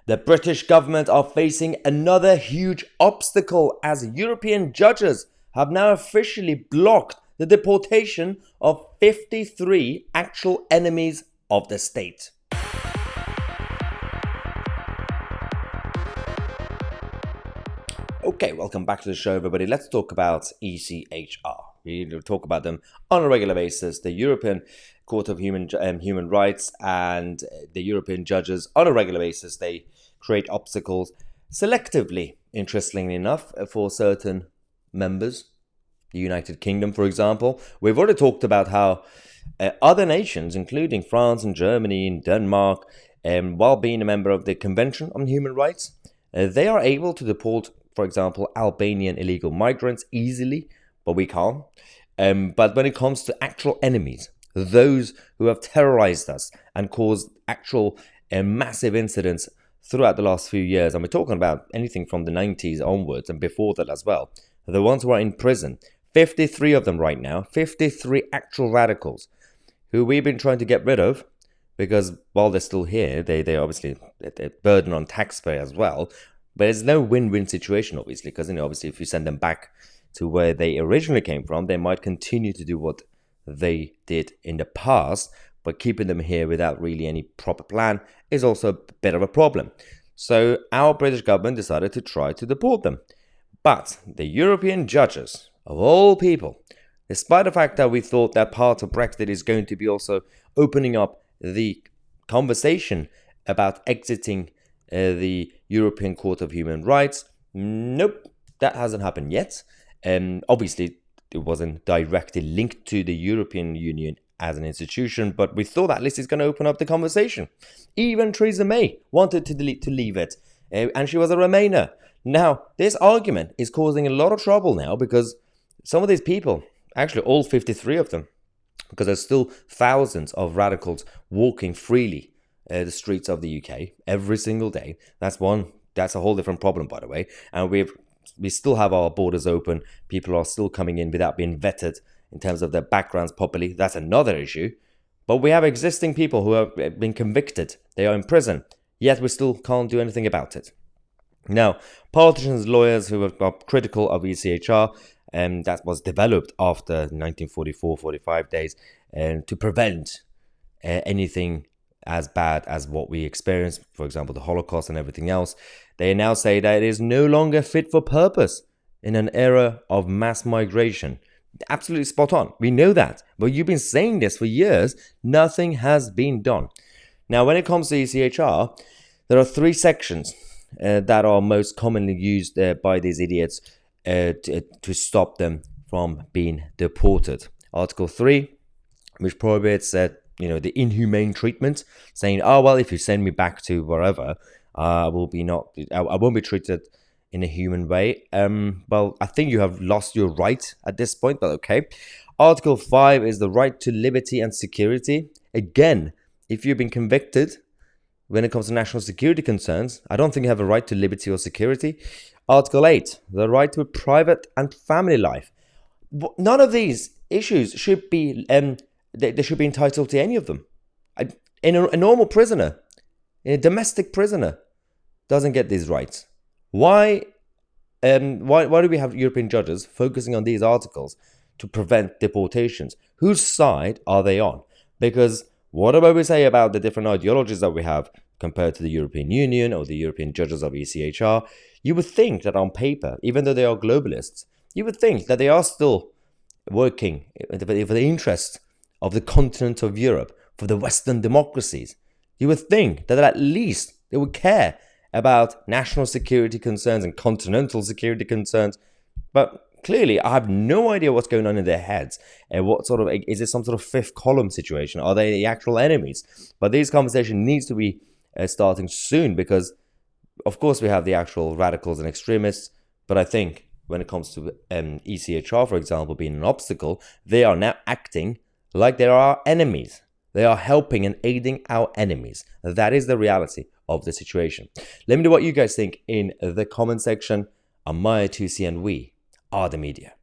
The British government are facing another huge obstacle as European judges have now officially blocked the deportation of 53 actual enemies of the state. Okay, welcome back to the show, everybody. Let's talk about ECHR. We talk about them on a regular basis. The European Court of Human Rights and the European judges on a regular basis, they create obstacles selectively, interestingly enough, for certain members. The United Kingdom, for example. We've already talked about how other nations, including France and Germany and Denmark, while being a member of the Convention on Human Rights, they are able to deport, for example, Albanian illegal migrants easily, but we can't. But when it comes to actual enemies, those who have terrorized us and caused actual massive incidents throughout the last few years, and we're talking about anything from the 90s onwards and before that as well, the ones who are in prison, 53 of them right now, 53 actual radicals who we've been trying to get rid of because while they're still here, they obviously they're burden on taxpayers as well. But it's no win-win situation, obviously, because obviously if you send them back to where they originally came from, they might continue to do what they did in the past, but keeping them here without really any proper plan is also a bit of a problem. So our British government decided to try to deport them. But the European judges, of all people, despite the fact that we thought that part of Brexit is going to be also opening up the conversation about exiting the European Court of Human Rights, nope, that hasn't happened yet. Obviously, it wasn't directly linked to the European Union as an institution, but we thought at least it's going to open up the conversation. Even Theresa May wanted to leave it, and she was a Remainer. Now, this argument is causing a lot of trouble now because some of these people, actually all 53 of them, because there's still thousands of radicals walking freely the streets of the UK every single day. That's a whole different problem, by the way. And we still have our borders open. People are still coming in without being vetted in terms of their backgrounds properly. That's another issue. But we have existing people who have been convicted. They are in prison, yet we still can't do anything about it. Now, politicians, lawyers who are critical of ECHR, that was developed after 1944-45 days, to prevent anything as bad as what we experienced, for example, the Holocaust and everything else. They now say that it is no longer fit for purpose in an era of mass migration. Absolutely spot on. We know that. But you've been saying this for years. Nothing has been done. Now, when it comes to ECHR, there are three sections that are most commonly used by these idiots to stop them from being deported. Article 3, which prohibits the inhumane treatment, saying, oh, well, if you send me back to wherever, I won't be treated in a human way. Well, I think you have lost your right at this point, but okay. Article 5 is the right to liberty and security. Again, if you've been convicted when it comes to national security concerns, I don't think you have a right to liberty or security. Article 8, the right to a private and family life. None of these issues should be they should be entitled to any of them. A normal prisoner, a domestic prisoner, doesn't get these rights. Why do we have European judges focusing on these articles to prevent deportations? Whose side are they on? Because whatever we say about the different ideologies that we have compared to the European Union or the European judges of ECHR, you would think that on paper, even though they are globalists, you would think that they are still working for the interests of the continent of Europe, for the Western democracies. You would think that at least they would care about national security concerns and continental security concerns. But clearly, I have no idea what's going on in their heads. And is it some sort of fifth column situation? Are they the actual enemies? But this conversation needs to be starting soon because, of course, we have the actual radicals and extremists. But I think when it comes to ECHR, for example, being an obstacle, they are now acting like they are our enemies. They are helping and aiding our enemies. That is the reality of the situation. Let me know what you guys think in the comment section. I'm Mahyar, Tousi, and we are the media.